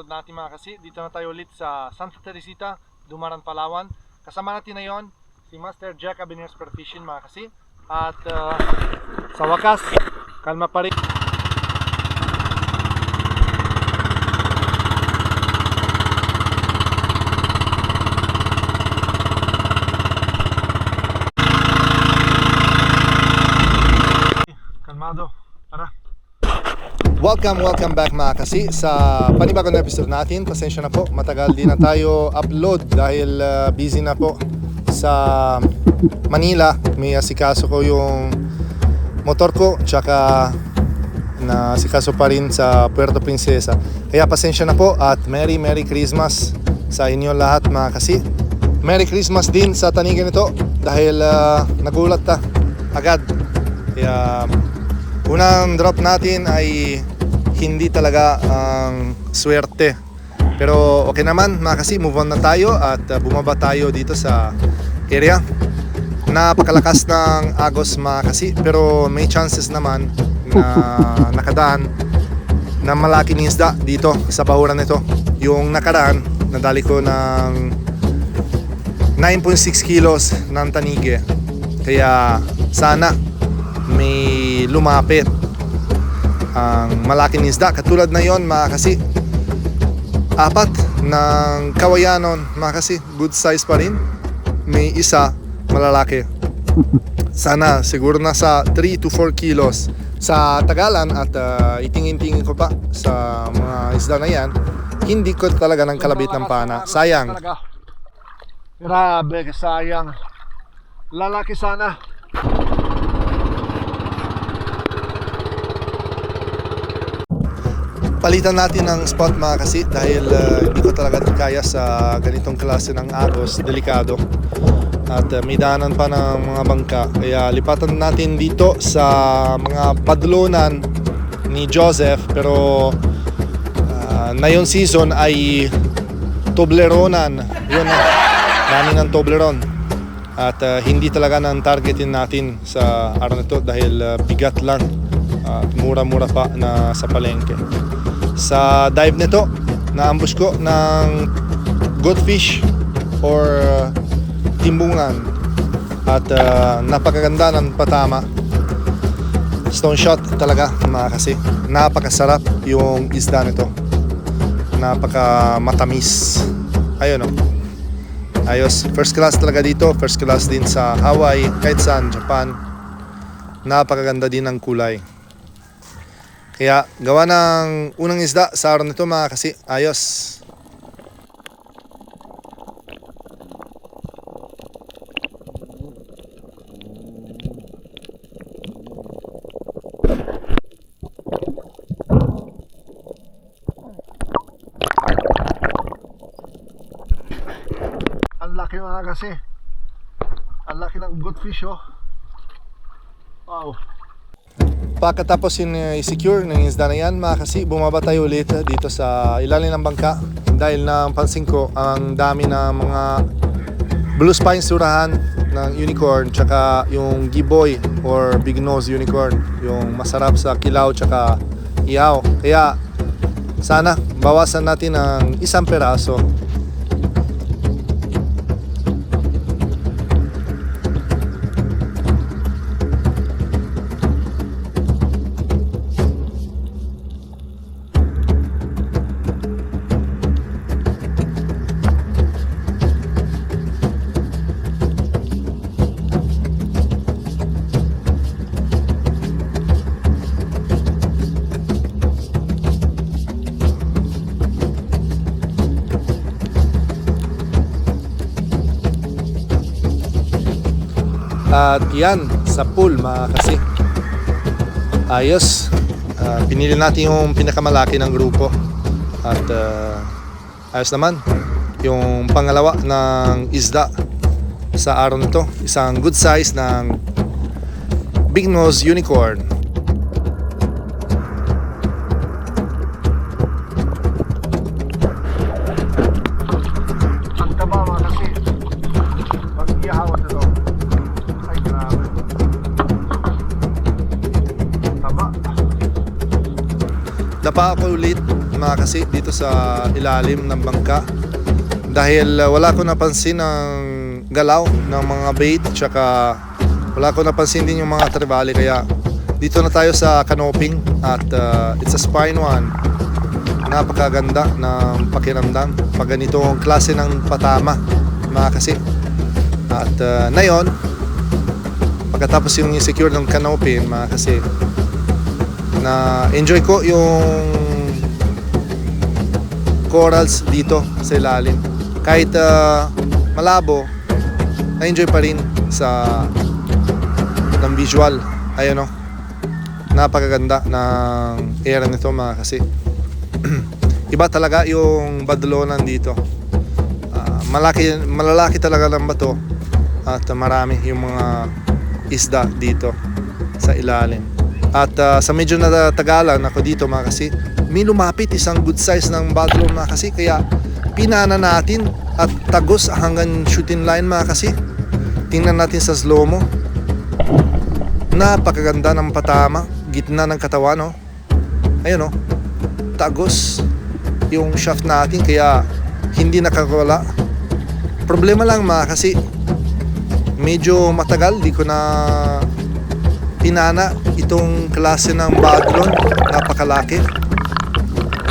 upload natin mga kasi. Dito na tayo ulit sa Santa Teresita, Dumaran, Palawan. Kasama natin ngayon si Master Jack Abenir Spearfishing mga kasi. At sa wakas, kalma pa rin. Kalmado, tara. Welcome back mga kasi sa panibagong episode natin. Pasensya na po, matagal din na tayo upload dahil busy na po sa Manila. May asikaso ko yung motor ko, tsaka na asikaso pa rin sa Puerto Princesa. Kaya pasensya na po at Merry Christmas sa inyo lahat mga kasi. Merry Christmas din sa tanigan nito dahil nagulat ta agad. Kaya unang drop natin ay hindi talaga ang swerte. Pero okay naman mga kasi, move on na tayo at bumaba tayo dito sa area. Napakalakas ng agos mga kasi, pero may chances naman na nakadaan na malaking isda dito sa bahuran nito. Yung nakaraan, nadali ko ng 9.6 kilos ng tanige. Kaya sana may lumapit ang malaking isda katulad na yon mga kasi. Apat ng kawayanon mga kasi, good size pa rin. May isa malalaki. Sana siguro nasa 3 to 4 kilos sa tagalan at itingin-tingin ko pa sa mga isda na yan. Hindi ko talaga ng kalabit ng pana. Sayang. Grabe, sayang. Lalaki sana. Palitan natin ng spot mga kasi dahil hindi ko talaga kaya sa ganitong klase ng agos, delikado. At may daanan pa ng mga bangka. Kaya lipatan natin dito sa mga padlunan ni Joseph. Pero na yung season ay Tobleronan. Yun na, dami ng Toblerone. At hindi talaga ng targetin natin sa araw nito dahil bigat lang. At mura-mura pa na sa palengke. Sa dive nito, naambush ko ng goldfish or timbungan. At napakaganda ng patama. Stone shot talaga mga kasi. Napakasarap yung isda nito. Napaka matamis. Ayun o. Ayos. First class talaga dito. First class din sa Hawaii, kahit saan, Japan. Napakaganda din ng kulay. Kaya gawa ng unang isda sa araw nito mga kasi. Ayos. Ang laki mga kasi. Ang laki ng goldfish oh. Wow. Pagkatapos i-secure ng isda na yan mga kasi, bumaba tayo ulit dito sa ilalim ng bangka dahil napansin ko ang dami ng mga blue spine surahan ng unicorn tsaka yung giboy or big nose unicorn, yung masarap sa kilaw tsaka ihaw. Kaya sana bawasan natin ng isang peraso. At yan, sa pool mga kasi. Ayos. Pinili natin yung pinakamalaki ng grupo. At ayos naman. Yung pangalawa ng isda sa araw nito. Isang good size ng big nose unicorn. Ang taba mga kasi. Pag-ihawan ito. Ay grabe. Taba. Dapa ako ulit mga kasi dito sa ilalim ng bangka dahil wala ko napansin ng galaw ng mga bait tsaka wala ko napansin din yung mga trevally kaya dito na tayo sa canoping at it's a spine one. Napakaganda ng pakiramdam pag ganitong klase ng patama mga kasi. At na yun, pagkatapos yung secure ng canopy mga kasi, na enjoy ko yung corals dito sa ilalim. Kahit malabo, na-enjoy pa rin sa ng visual. Ayun o, napakaganda ng area nito mga kasi. Iba talaga yung badlonan dito. Malalaki talaga ng bato at marami yung mga isda dito sa ilalim. At sa medyo natagalan ako dito mga kasi, may lumapit isang good size ng badlon mga kasi, kaya pinana natin at tagos hanggang shooting line mga kasi. Tingnan natin sa slow mo. Napakaganda ng patama, gitna ng katawan no. Ayun no, tagos yung shaft natin kaya hindi nakakawala. Problema lang mga kasi, medyo matagal di ko na pinana itong klase ng badlon, napakalaki.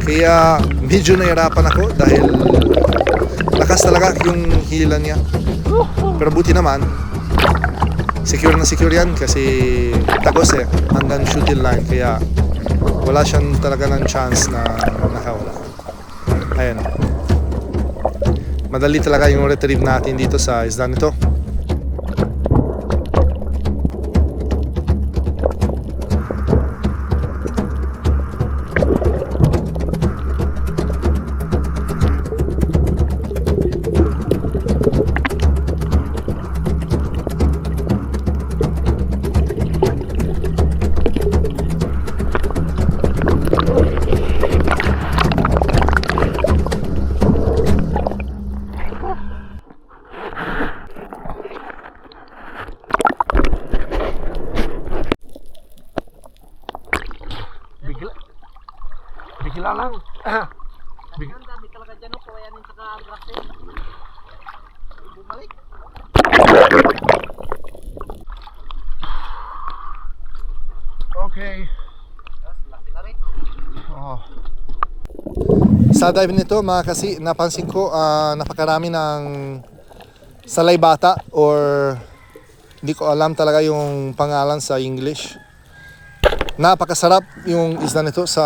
Kaya medyo nahirapan ako dahil lakas talaga yung hila niya. Pero buti naman, secure na secure yan kasi tagos hanggang shooting line kaya wala siyang talaga ng chance na nakawala. Ayan. Madali talaga yung retrieve natin dito sa isda nito. Bigla lang. Ang dami talaga dyan, kawayanin sa ka-agrase. Bumalik. Okay. Laki na rin. Oh. Sa dive nito mga kasi, napansin ko napakarami ng salaybata or hindi ko alam talaga yung pangalan sa English. Napakasarap yung isda nito sa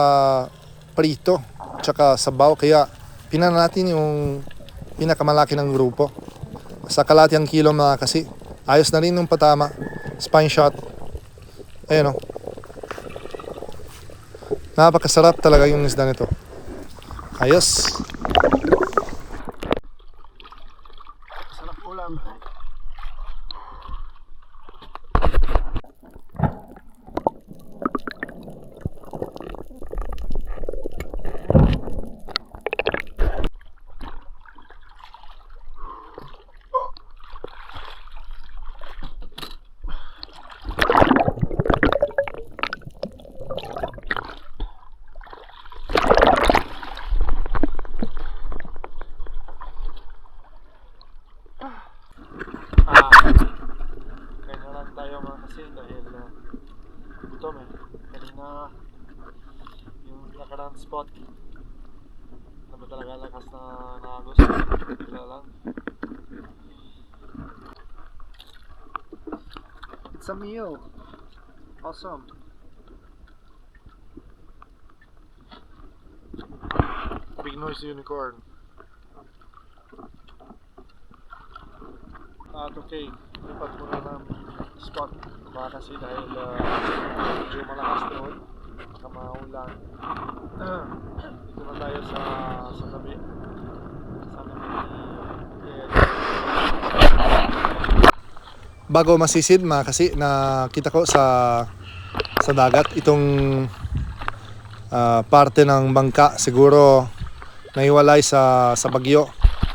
prito tsaka sabaw kaya pinana natin yung pinakamalaki ng grupo sa kalahating kilo mga kasi. Ayos na rin yung patama, spine shot. Ayun o, napakasarap talaga yung isda nito. Ayos. Sarap ulam. Kaya lang tayo mga kasi dahil gutom kanina yung nakarang spot na ba talaga lakas na nagos bigla lang. It's a meal. Awesome. Big noise unicorn. At okay, lipat muna ng spot mga kasi dahil medyo malakas doon, baka maulan. Dito na tayo sa tabi. Sana may Bago masisid mga kasi, nakita ko sa dagat itong parte ng bangka, siguro naiwalay sa bagyo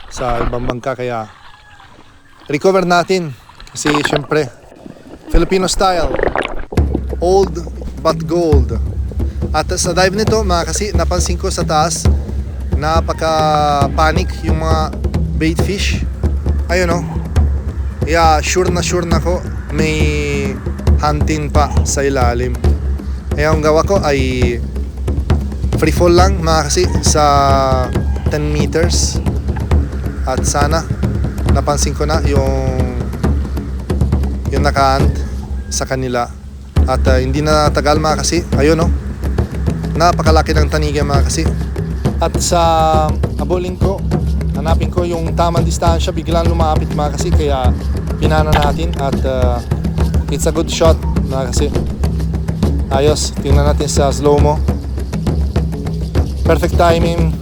sa ibang bangka kaya recover natin kasi syempre Filipino style, old but gold. At sa dive nito mga kasi napansin ko sa taas, napaka-panic yung mga bait fish. Ayun oh. Yeah, sure na ko may hunting pa sa ilalim. Kaya ang gawa ko ay free fall lang mga kasi sa 10 meters. At sana napansin ko na yung naka-hunt sa kanila. At hindi na tagal mga kasi, ayun oh, napakalaki ng taniga mga kasi. At sa abolin ko, hanapin ko yung tamang distansya, biglang lumapit mga kasi, kaya pinana natin at it's a good shot mga kasi. Ayos, tingnan natin sa slow-mo. Perfect timing,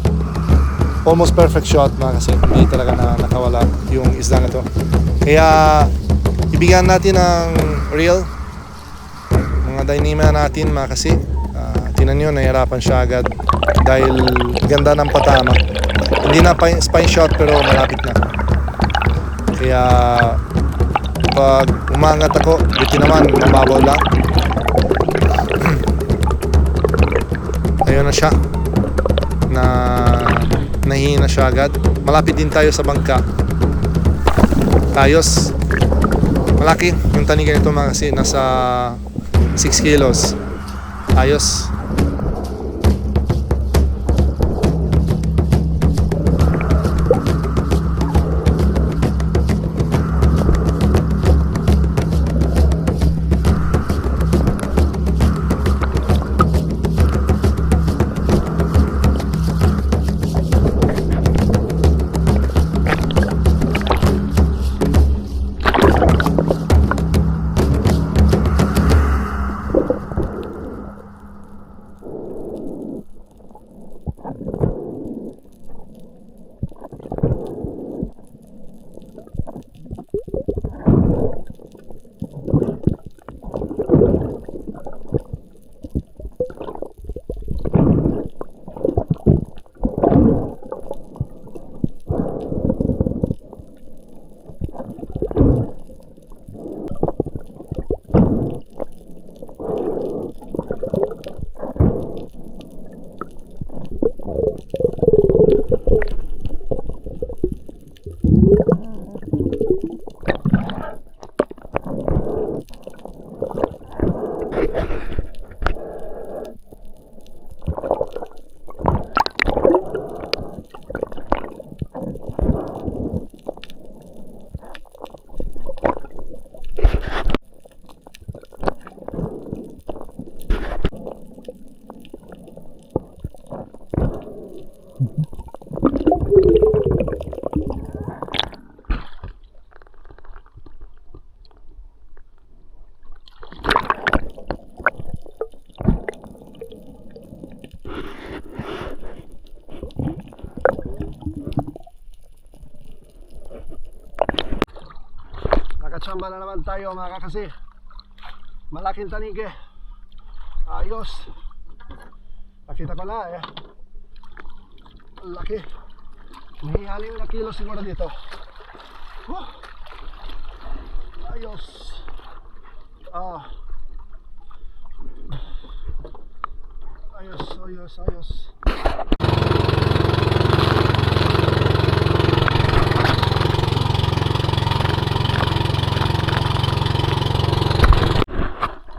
almost perfect shot mga kasi, hindi talaga na nakawala yung isda na to. Kaya ibigyan natin ng reel mga dynama natin mga kasi. Tinan nyo, nahirapan siya agad dahil ganda ng patama. Hindi na spine shot pero malapit na. Kaya pag umangat ako, buti naman mababaw lang. Ayun na siya, nahihina siya agad. Malapit din tayo sa bangka. Ayos, malaki yung tanigan nito mga kasi, nasa 6 kilos. Ayos. Nakachamba na naman tayo mga kakasi. Malaking tanige. Ayos. Nakita ko na eh. Ang laki. May 6 na kilo siguro dito. Ayos. Ayos.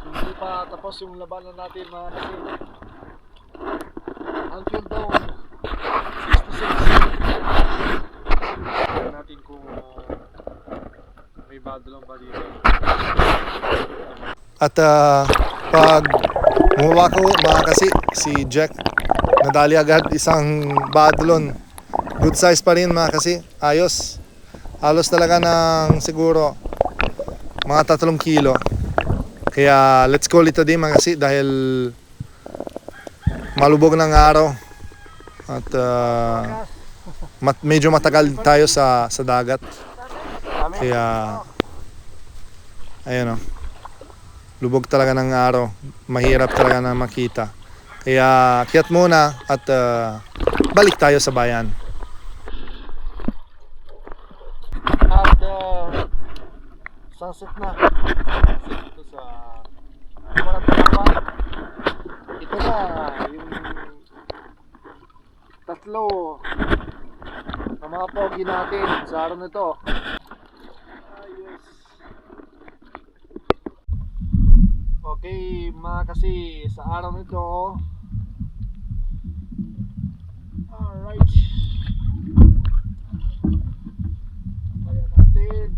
Hindi pa tapos yung labanan natin mga kasi. Until daw 66. Tignan natin kung may badlong ba dito. At pag bumaba ko mga kasi, si Jack nadali agad isang badlon. Good size pa rin mga kasi. Ayos. Halos talaga ng siguro mga 3 kilo. Kaya let's call it a day mga kasi, dahil malubog ng araw. At medyo matagal tayo sa dagat. Kaya ayun o, lubog talaga ng araw, mahirap talaga na makita. Kaya kiyat muna at balik tayo sa bayan. At sunset na. Ito sa Marapapa. Ito na yung tatlo na mga pogi natin sa araw na ito. Ayos. Okay, mga kasi sa araw nito, alright, kaya natin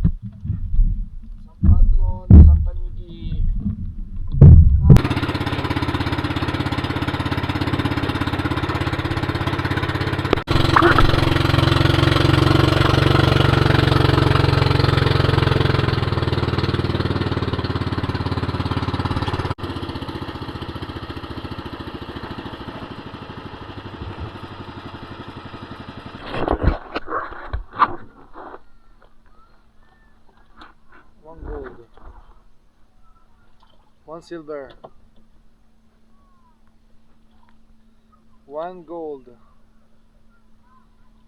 San Patron, San Panigi. One gold, one silver, one gold,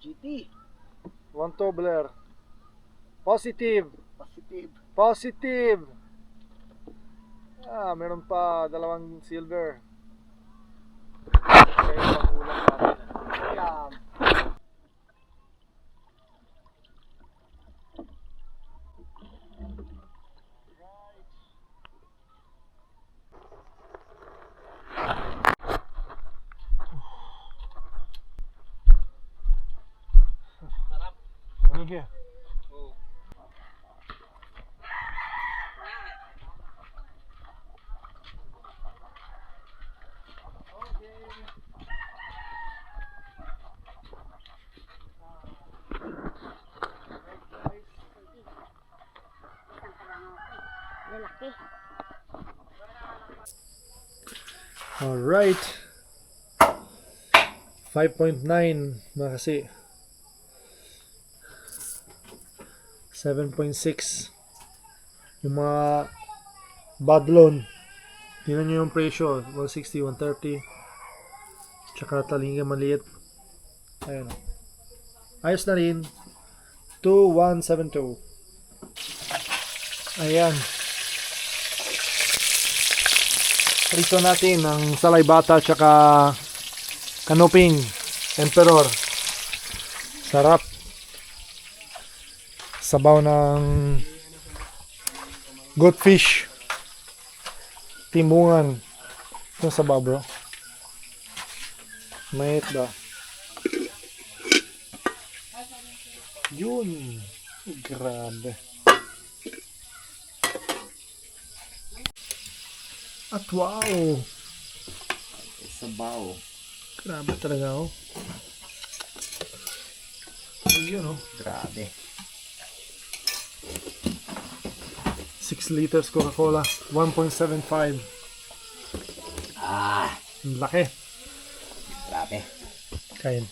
GT. one tumbler. Positive, Positive. positive. Meron pa dalawang silver. Okay, ang ulam natin. Ayan. Ano kaya? Lalaki. Alright. 5.9 mga kasi. 7.6 yung mga bad loan. Tingnan nyo yung presyo, 160, 130. Tsaka talinga maliit. Ayun. Ayos na rin. 2172. Ayan. Prito natin ang salay bata tsaka kanuping emperor. Sarap. Sabaw ng good fish. Timbungan. Ito sabaw, bro. May ba? Yun. Grabe. At wow. Sabaw. Grabe talaga, oh. Yun, oh. Grabe. 6 liters Coca-Cola, 1.75. Ang laki. Grabe. Kain.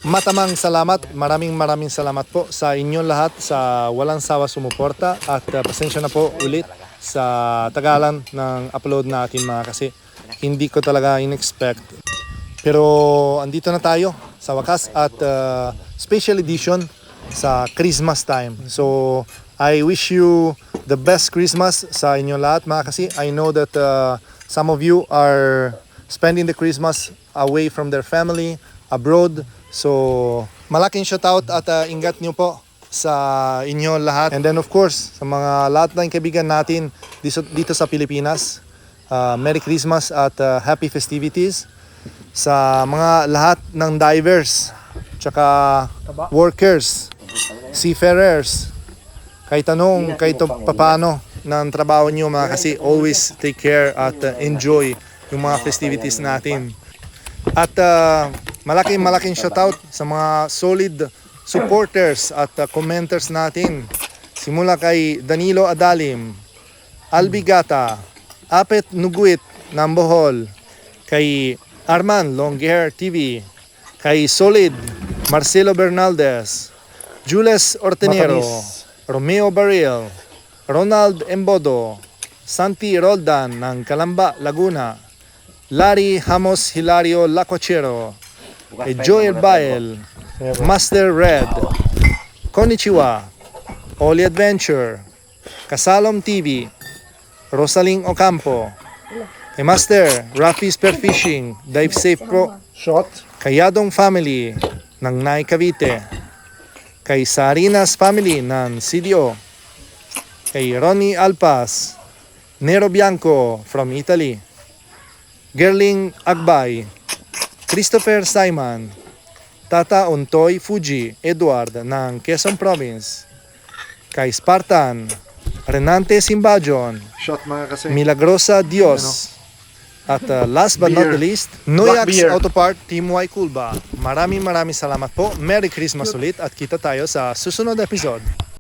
Matamang salamat, maraming salamat po sa inyong lahat sa walang sawa sumuporta at pasensya na po ulit sa tagalan ng upload natin mga kasi hindi ko talaga in-expect. Pero andito na tayo sa wakas at special edition sa Christmas time. So I wish you the best Christmas sa inyong lahat mga kasi I know that some of you are spending the Christmas away from their family, abroad. So, malaking shoutout at ingat nyo po sa inyo lahat. And then of course, sa mga lahat ng kaibigan natin dito sa Pilipinas, Merry Christmas at Happy Festivities. Sa mga lahat ng divers, tsaka workers, seafarers, kahit anong, kahit paano ng trabaho nyo mga kasi always take care at enjoy yung mga festivities natin. At malaking shoutout sa mga solid supporters at commenters natin. Simula kay Danilo Adalim, Albi Gata, Apet Nuguit ng Bohol, kay Arman Longhair TV, kay Solid Marcelo Bernaldez, Jules Ortenero, Romeo Baril, Ronald Embodo, Santi Roldan ng Calamba, Laguna, Larry Hamos Hilario Lacochero, Joel Bael, Master Red, Konnichiwa, Oli Adventure, Kasalom TV, Rosaling Ocampo, Kay Master Rafi Spearfishing, Dive Safe Pro. Shot. Kay Yadong Family ng Nay Cavite. Kay Sarinas Family ng CDO. Kay Ronnie Alpas, Nero Bianco from Italy. Gerling Agbay, Christopher Simon, Tata Untoy Fuji Edward ng Quezon Province. Kay Spartan, Renante Simbajon, Shot mga kasi. Milagrosa Dios. At last but not Beer. the least, Black Noyax beer. Autopart Team Y Kulba. Maraming salamat po. Merry Christmas ulit at kita tayo sa susunod episode.